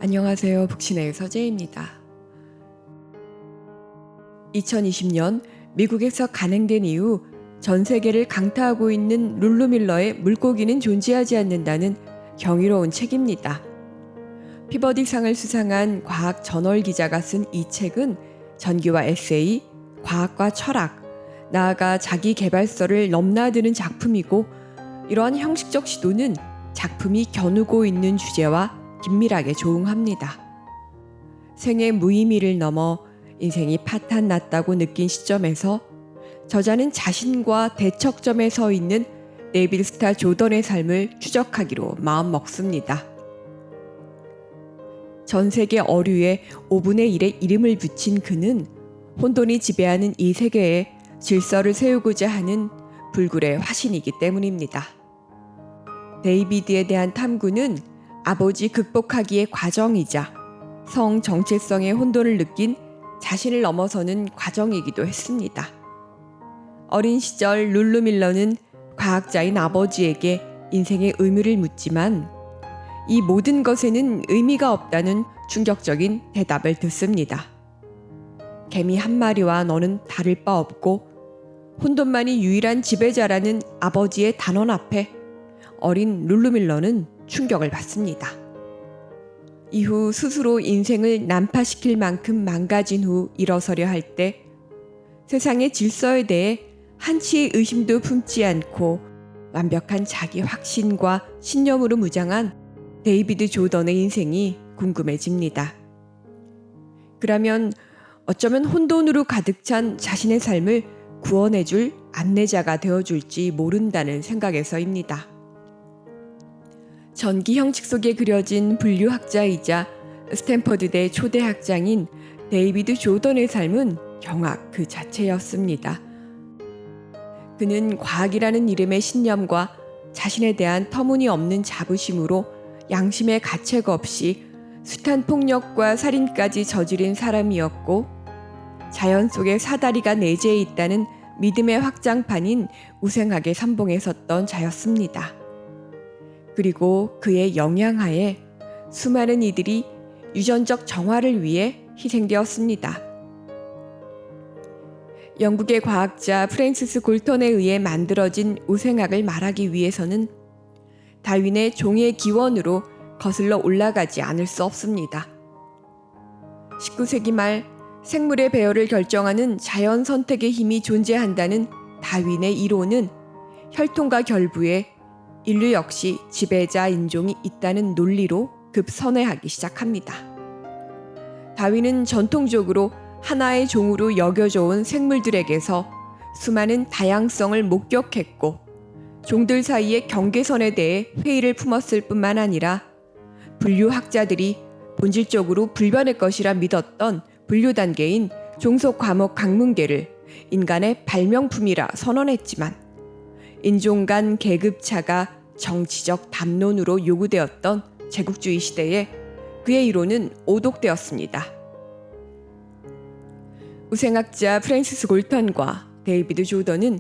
안녕하세요. 북신의 서재입니다. 2020년 미국에서 간행된 이후 전 세계를 강타하고 있는 룰루밀러의 물고기는 존재하지 않는다는 경이로운 책입니다. 피버디상을 수상한 과학 저널 기자가 쓴 이 책은 전기와 에세이, 과학과 철학, 나아가 자기 개발서를 넘나드는 작품이고, 이러한 형식적 시도는 작품이 겨누고 있는 주제와 긴밀하게 조응합니다. 생의 무의미를 넘어 인생이 파탄났다고 느낀 시점에서 저자는 자신과 대척점에 서 있는 네빌 스타 조던의 삶을 추적하기로 마음먹습니다. 전 세계 어류의 5분의 1의 이름을 붙인 그는 혼돈이 지배하는 이 세계에 질서를 세우고자 하는 불굴의 화신이기 때문입니다. 데이비드에 대한 탐구는 아버지 극복하기의 과정이자 성 정체성의 혼돈을 느낀 자신을 넘어서는 과정이기도 했습니다. 어린 시절 룰루밀러는 과학자인 아버지에게 인생의 의미를 묻지만 이 모든 것에는 의미가 없다는 충격적인 대답을 듣습니다. 개미 한 마리와 너는 다를 바 없고 혼돈만이 유일한 지배자라는 아버지의 단언 앞에 어린 룰루밀러는 충격을 받습니다. 이후 스스로 인생을 난파시킬 만큼 망가진 후 일어서려 할 때 세상의 질서에 대해 한치의 의심도 품지 않고 완벽한 자기 확신과 신념으로 무장한 데이비드 조던의 인생이 궁금해집니다. 그러면 어쩌면 혼돈으로 가득 찬 자신의 삶을 구원해줄 안내자가 되어줄지 모른다는 생각에서입니다. 전기 형식 속에 그려진 분류학자이자 스탠퍼드대 초대 학장인 데이비드 조던의 삶은 경악 그 자체였습니다. 그는 과학이라는 이름의 신념과 자신에 대한 터무니없는 자부심으로 양심의 가책 없이 숱한 폭력과 살인까지 저지른 사람이었고, 자연 속에 사다리가 내재해 있다는 믿음의 확장판인 우생학의 선봉에 섰던 자였습니다. 그리고 그의 영향하에 수많은 이들이 유전적 정화를 위해 희생되었습니다. 영국의 과학자 프랜시스 골턴에 의해 만들어진 우생학을 말하기 위해서는 다윈의 종의 기원으로 거슬러 올라가지 않을 수 없습니다. 19세기 말 생물의 배열을 결정하는 자연 선택의 힘이 존재한다는 다윈의 이론은 혈통과 결부에 인류 역시 지배자 인종이 있다는 논리로 급선회하기 시작합니다. 다윈은 전통적으로 하나의 종으로 여겨져 온 생물들에게서 수많은 다양성을 목격했고, 종들 사이의 경계선에 대해 회의를 품었을 뿐만 아니라 분류학자들이 본질적으로 불변의 것이라 믿었던 분류 단계인 종속 과목 강문계를 인간의 발명품이라 선언했지만, 인종 간 계급차가 정치적 담론으로 요구되었던 제국주의 시대에 그의 이론은 오독되었습니다. 우생학자 프랜시스 골턴과 데이비드 조던은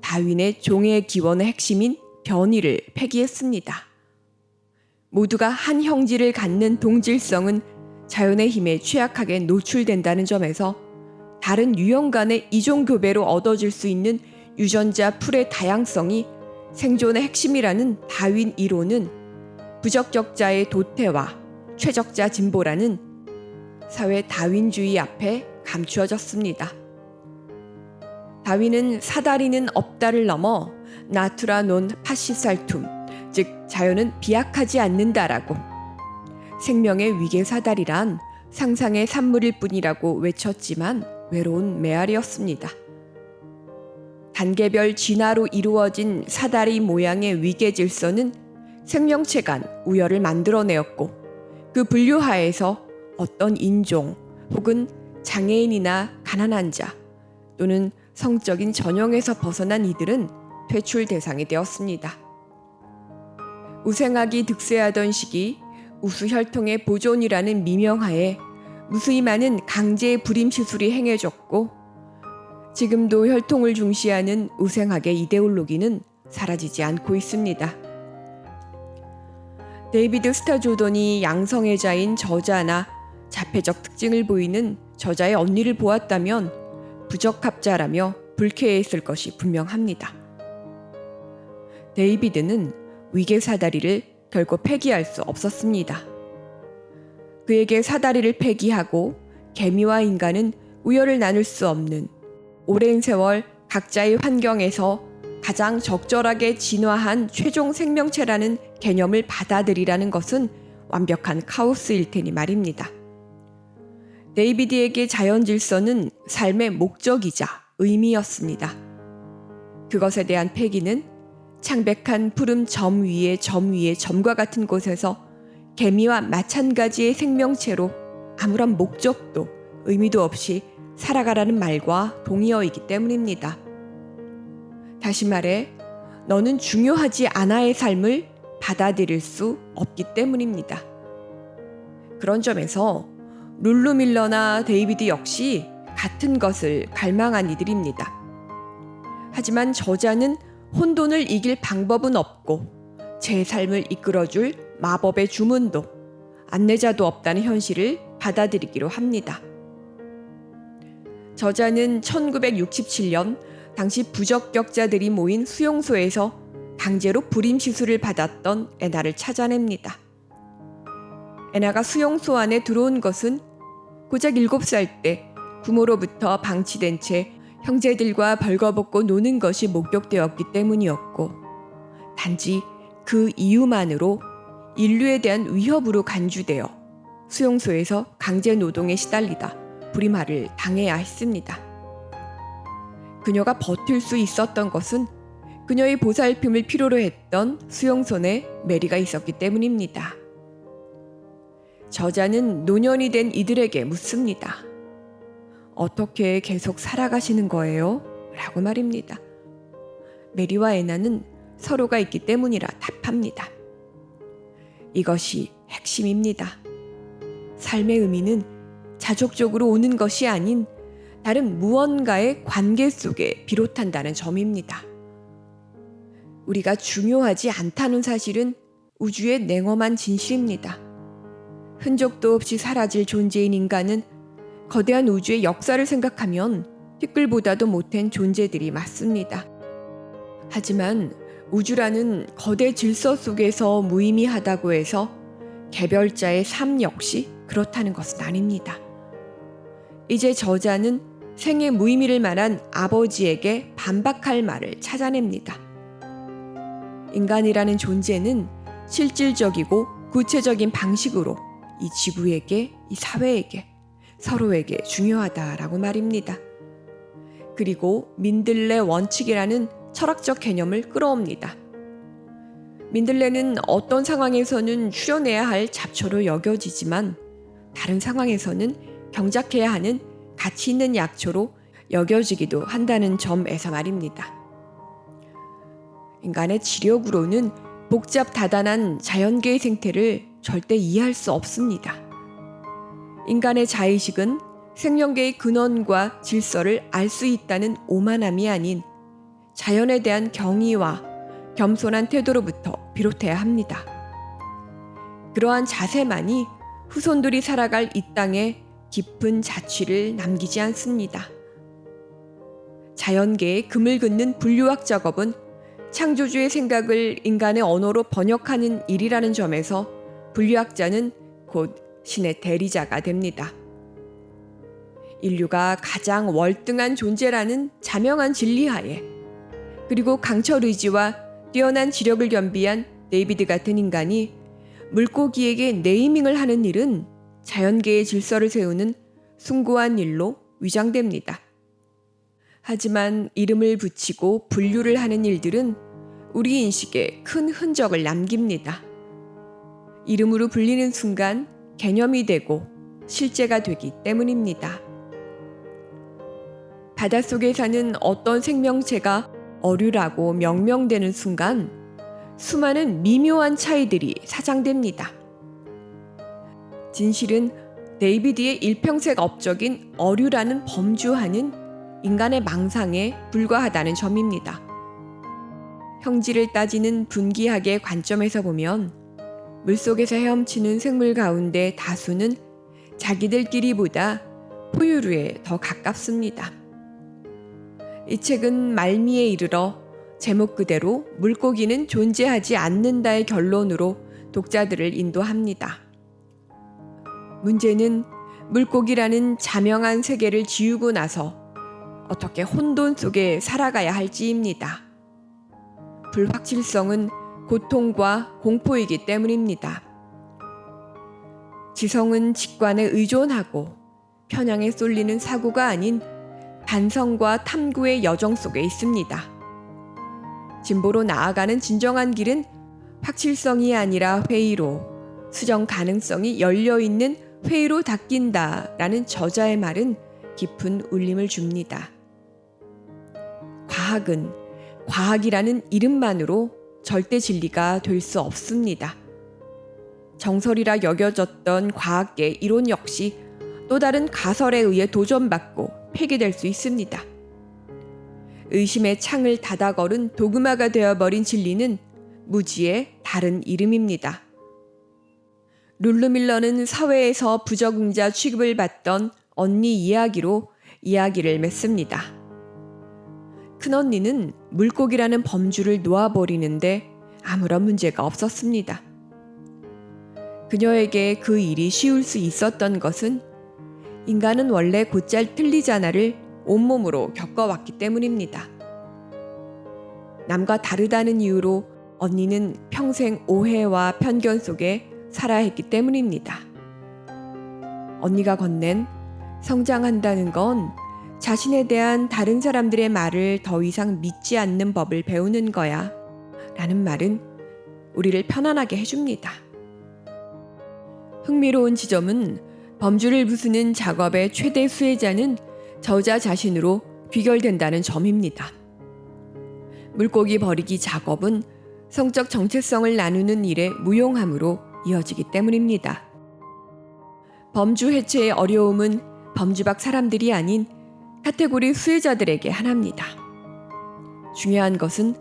다윈의 종의 기원의 핵심인 변이를 폐기했습니다. 모두가 한 형질을 갖는 동질성은 자연의 힘에 취약하게 노출된다는 점에서 다른 유형 간의 이종 교배로 얻어질 수 있는 유전자 풀의 다양성이 생존의 핵심이라는 다윈 이론은 부적격자의 도태와 최적자 진보라는 사회 다윈주의 앞에 감추어졌습니다. 다윈은 사다리는 없다를 넘어 나투라 논 파시살툼, 즉 자연은 비약하지 않는다라고, 생명의 위계사다리란 상상의 산물일 뿐이라고 외쳤지만 외로운 메아리였습니다. 단계별 진화로 이루어진 사다리 모양의 위계 질서는 생명체 간 우열을 만들어내었고, 그 분류하에서 어떤 인종 혹은 장애인이나 가난한 자 또는 성적인 전형에서 벗어난 이들은 퇴출 대상이 되었습니다. 우생학이 득세하던 시기 우수혈통의 보존이라는 미명하에 무수히 많은 강제 불임 시술이 행해졌고, 지금도 혈통을 중시하는 우생학의 이데올로기는 사라지지 않고 있습니다. 데이비드 스타조던이 양성애자인 저자나 자폐적 특징을 보이는 저자의 언니를 보았다면 부적합자라며 불쾌했을 것이 분명합니다. 데이비드는 위계 사다리를 결코 폐기할 수 없었습니다. 그에게 사다리를 폐기하고 개미와 인간은 우열을 나눌 수 없는 오랜 세월 각자의 환경에서 가장 적절하게 진화한 최종 생명체라는 개념을 받아들이라는 것은 완벽한 카오스일 테니 말입니다. 데이비드에게 자연 질서는 삶의 목적이자 의미였습니다. 그것에 대한 폐기는 창백한 푸른 점 위에 점과 같은 곳에서 개미와 마찬가지의 생명체로 아무런 목적도 의미도 없이 살아가라는 말과 동의어이기 때문입니다. 다시 말해, 너는 중요하지 않아의 삶을 받아들일 수 없기 때문입니다. 그런 점에서 룰루 밀러나 데이비드 역시 같은 것을 갈망한 이들입니다. 하지만 저자는 혼돈을 이길 방법은 없고 제 삶을 이끌어줄 마법의 주문도 안내자도 없다는 현실을 받아들이기로 합니다. 저자는 1967년 당시 부적격자들이 모인 수용소에서 강제로 불임 시술을 받았던 애나를 찾아냅니다. 애나가 수용소 안에 들어온 것은 고작 7살 때 부모로부터 방치된 채 형제들과 벌거벗고 노는 것이 목격되었기 때문이었고, 단지 그 이유만으로 인류에 대한 위협으로 간주되어 수용소에서 강제 노동에 시달리다 불임하를 당해야 했습니다. 그녀가 버틸 수 있었던 것은 그녀의 보살핌을 필요로 했던 수용소 내 메리가 있었기 때문입니다. 저자는 노년이 된 이들에게 묻습니다. 어떻게 계속 살아가시는 거예요? 라고 말입니다. 메리와 애나는 서로가 있기 때문이라 답합니다. 이것이 핵심입니다. 삶의 의미는 자족적으로 오는 것이 아닌 다른 무언가의 관계 속에 비롯한다는 점입니다. 우리가 중요하지 않다는 사실은 우주의 냉엄한 진실입니다. 흔적도 없이 사라질 존재인 인간은 거대한 우주의 역사를 생각하면 티끌보다도 못한 존재들이 맞습니다. 하지만 우주라는 거대 질서 속에서 무의미하다고 해서 개별자의 삶 역시 그렇다는 것은 아닙니다. 이제 저자는 생의 무의미를 말한 아버지에게 반박할 말을 찾아냅니다. 인간이라는 존재는 실질적이고 구체적인 방식으로 이 지구에게, 이 사회에게, 서로에게 중요하다라고 말입니다. 그리고 민들레 원칙이라는 철학적 개념을 끌어옵니다. 민들레는 어떤 상황에서는 추려내야 할 잡초로 여겨지지만 다른 상황에서는 경작해야 하는 가치 있는 약초로 여겨지기도 한다는 점에서 말입니다. 인간의 지력으로는 복잡 다단한 자연계의 생태를 절대 이해할 수 없습니다. 인간의 자의식은 생명계의 근원과 질서를 알 수 있다는 오만함이 아닌 자연에 대한 경의와 겸손한 태도로부터 비롯해야 합니다. 그러한 자세만이 후손들이 살아갈 이 땅에 깊은 자취를 남기지 않습니다. 자연계의 금을 긋는 분류학 작업은 창조주의 생각을 인간의 언어로 번역하는 일이라는 점에서 분류학자는 곧 신의 대리자가 됩니다. 인류가 가장 월등한 존재라는 자명한 진리하에, 그리고 강철 의지와 뛰어난 지력을 겸비한 데이비드 같은 인간이 물고기에게 네이밍을 하는 일은 자연계의 질서를 세우는 숭고한 일로 위장됩니다. 하지만 이름을 붙이고 분류를 하는 일들은 우리 인식에 큰 흔적을 남깁니다. 이름으로 불리는 순간 개념이 되고 실제가 되기 때문입니다. 바닷속에 사는 어떤 생명체가 어류라고 명명되는 순간 수많은 미묘한 차이들이 사장됩니다. 진실은 데이비드의 일평생 업적인 어류라는 범주하는 인간의 망상에 불과하다는 점입니다. 형질을 따지는 분기학의 관점에서 보면 물속에서 헤엄치는 생물 가운데 다수는 자기들끼리보다 포유류에 더 가깝습니다. 이 책은 말미에 이르러 제목 그대로 물고기는 존재하지 않는다의 결론으로 독자들을 인도합니다. 문제는 물고기라는 자명한 세계를 지우고 나서 어떻게 혼돈 속에 살아가야 할지입니다. 불확실성은 고통과 공포이기 때문입니다. 지성은 직관에 의존하고 편향에 쏠리는 사고가 아닌 반성과 탐구의 여정 속에 있습니다. 진보로 나아가는 진정한 길은 확실성이 아니라 회의로, 수정 가능성이 열려있는 회의로 닦인다라는 저자의 말은 깊은 울림을 줍니다. 과학은 과학이라는 이름만으로 절대 진리가 될 수 없습니다. 정설이라 여겨졌던 과학계 이론 역시 또 다른 가설에 의해 도전받고 폐기될 수 있습니다. 의심의 창을 닫아 걸은 도그마가 되어버린 진리는 무지의 다른 이름입니다. 룰루 밀러는 사회에서 부적응자 취급을 받던 언니 이야기로 이야기를 맺습니다. 큰언니는 물고기라는 범주를 놓아버리는데 아무런 문제가 없었습니다. 그녀에게 그 일이 쉬울 수 있었던 것은 인간은 원래 곧잘 틀리잖아를 온몸으로 겪어왔기 때문입니다. 남과 다르다는 이유로 언니는 평생 오해와 편견 속에 살아야 했기 때문입니다. 언니가 건넨 성장한다는 건 자신에 대한 다른 사람들의 말을 더 이상 믿지 않는 법을 배우는 거야 라는 말은 우리를 편안하게 해줍니다. 흥미로운 지점은 범주를 부수는 작업의 최대 수혜자는 저자 자신으로 귀결된다는 점입니다. 물고기 버리기 작업은 성적 정체성을 나누는 일의 무용함으로 이어지기 때문입니다. 범주 해체의 어려움은 범주 밖 사람들이 아닌 카테고리 수혜자들에게 하나입니다. 중요한 것은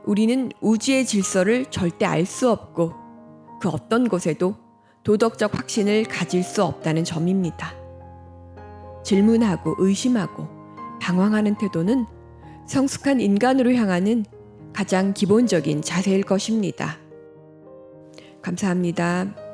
우리는 우주의 질서를 절대 알 수 없고 그 어떤 곳에도 도덕적 확신을 가질 수 없다는 점입니다. 질문하고 의심하고 방황하는 태도는 성숙한 인간으로 향하는 가장 기본적인 자세일 것입니다. 감사합니다.